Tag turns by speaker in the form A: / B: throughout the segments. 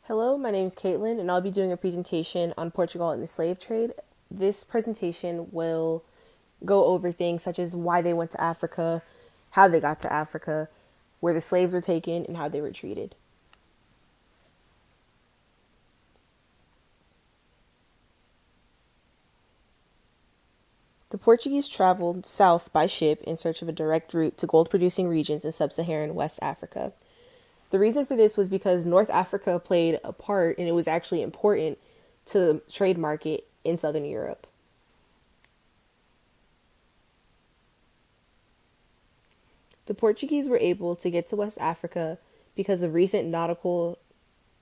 A: Hello, my name is Caitlin, and I'll be doing a presentation on Portugal and the slave trade. This presentation will go over things such as why they went to Africa, how they got to Africa, where the slaves were taken, and how they were treated. The Portuguese traveled south by ship in search of a direct route to gold producing regions in sub Saharan West Africa. The reason for this was because North Africa played a part, and it was actually important to the trade market in southern Europe. The Portuguese were able to get to West Africa because of recent nautical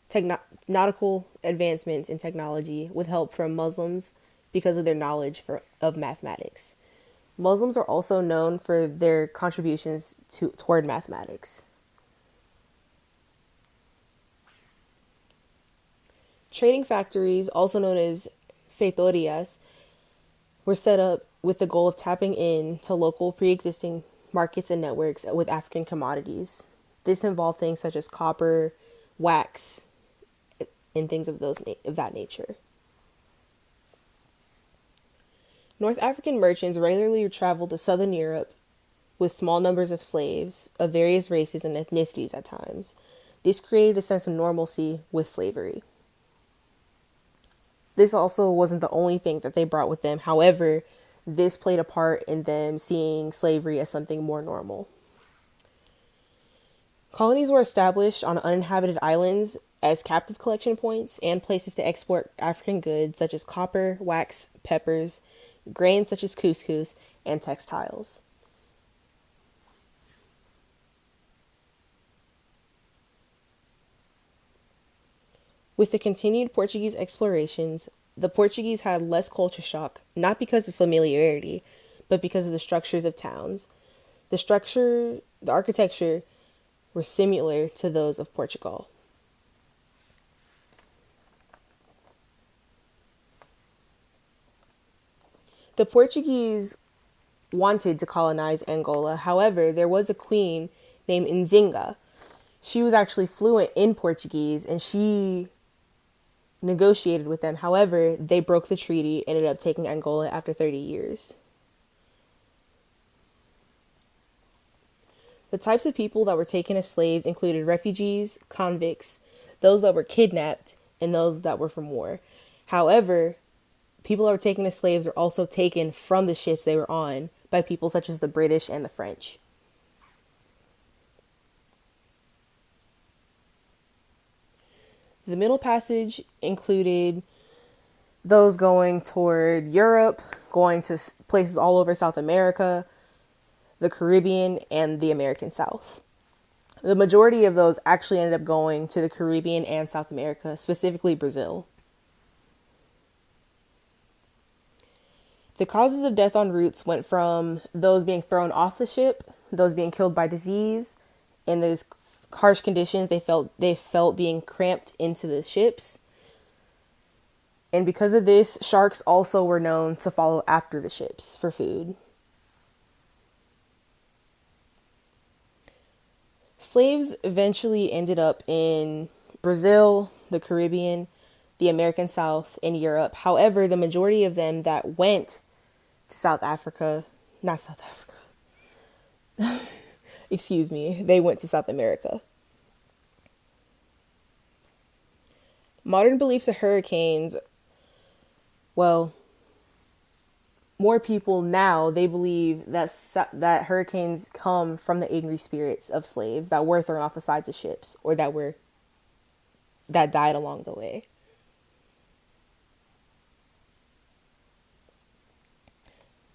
A: advancements in technology with help from Muslims because of their knowledge of mathematics. Muslims are also known for their contributions toward mathematics. Trading factories, also known as feitorias, were set up with the goal of tapping into local pre-existing markets and networks with African commodities. This involved things such as copper, wax, and things of that nature. North African merchants regularly traveled to southern Europe with small numbers of slaves of various races and ethnicities at times. This created a sense of normalcy with slavery. This also wasn't the only thing that they brought with them. However, this played a part in them seeing slavery as something more normal. Colonies were established on uninhabited islands as captive collection points and places to export African goods such as copper, wax, peppers, grains such as couscous, and textiles. With the continued Portuguese explorations, the Portuguese had less culture shock, not because of familiarity, but because of the structures of towns. The architecture were similar to those of Portugal. The Portuguese wanted to colonize Angola. However, there was a queen named Nzinga. She was actually fluent in Portuguese and she negotiated with them. However, they broke the treaty, ended up taking Angola after 30 years. The types of people that were taken as slaves included refugees, convicts, those that were kidnapped, and those that were from war. However, people that were taken as slaves were also taken from the ships they were on by people such as the British and the French. The Middle Passage included those going toward Europe, going to places all over South America, the Caribbean, and the American South. The majority of those actually ended up going to the Caribbean and South America, specifically Brazil. The causes of death en routes went from those being thrown off the ship, those being killed by disease, and those harsh conditions they felt being cramped into the ships. And because of this, sharks also were known to follow after the ships for food. Slaves eventually ended up in Brazil, the Caribbean, the American South, and Europe. However, the majority of them that went to excuse me, they went to South America. Modern beliefs of hurricanes, well, more people now, they believe that hurricanes come from the angry spirits of slaves that were thrown off the sides of ships or that died along the way.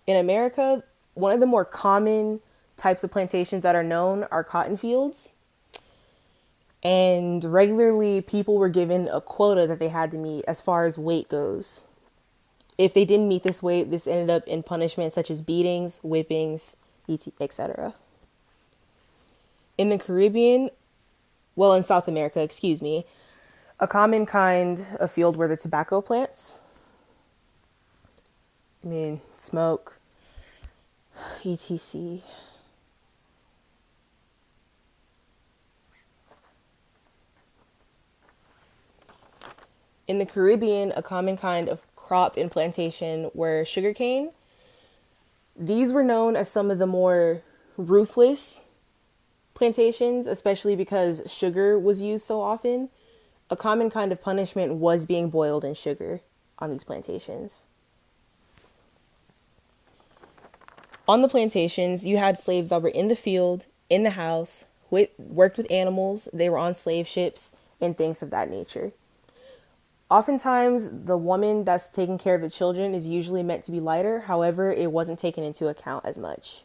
A: In America, one of the more common types of plantations that are known are cotton fields. And regularly people were given a quota that they had to meet as far as weight goes. If they didn't meet this weight, this ended up in punishment such as beatings, whippings, etc. In the Caribbean, in South America, a common kind of field were the tobacco plants. Smoke, etc. In the Caribbean, a common kind of crop in plantation were sugarcane. These were known as some of the more ruthless plantations, especially because sugar was used so often. A common kind of punishment was being boiled in sugar on these plantations. On the plantations, you had slaves that were in the field, in the house, worked with animals, they were on slave ships, and things of that nature. Oftentimes, the woman that's taking care of the children is usually meant to be lighter. However, it wasn't taken into account as much.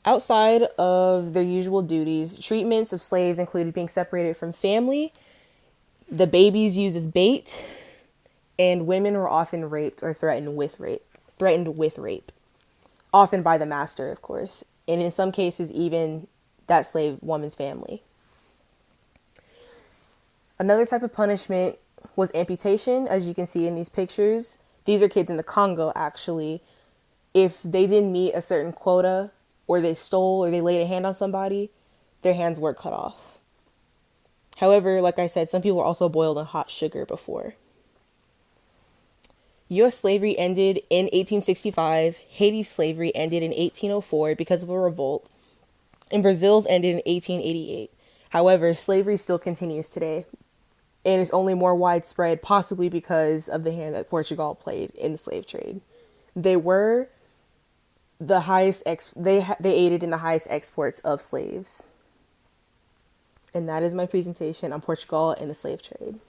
A: Outside of their usual duties, treatments of slaves included being separated from family, the babies used as bait, and women were often raped or threatened with rape, often by the master, of course, and in some cases, even that slave woman's family. Another type of punishment was amputation, as you can see in these pictures. These are kids in the Congo, actually. If they didn't meet a certain quota, or they stole, or they laid a hand on somebody, their hands were cut off. However, like I said, some people were also boiled in hot sugar before. U.S. slavery ended in 1865, Haiti's slavery ended in 1804 because of a revolt, and Brazil's ended in 1888. However, slavery still continues today, and is only more widespread, possibly because of the hand that Portugal played in the slave trade. They were the highest they aided in the highest exports of slaves. And that is my presentation on Portugal and the slave trade.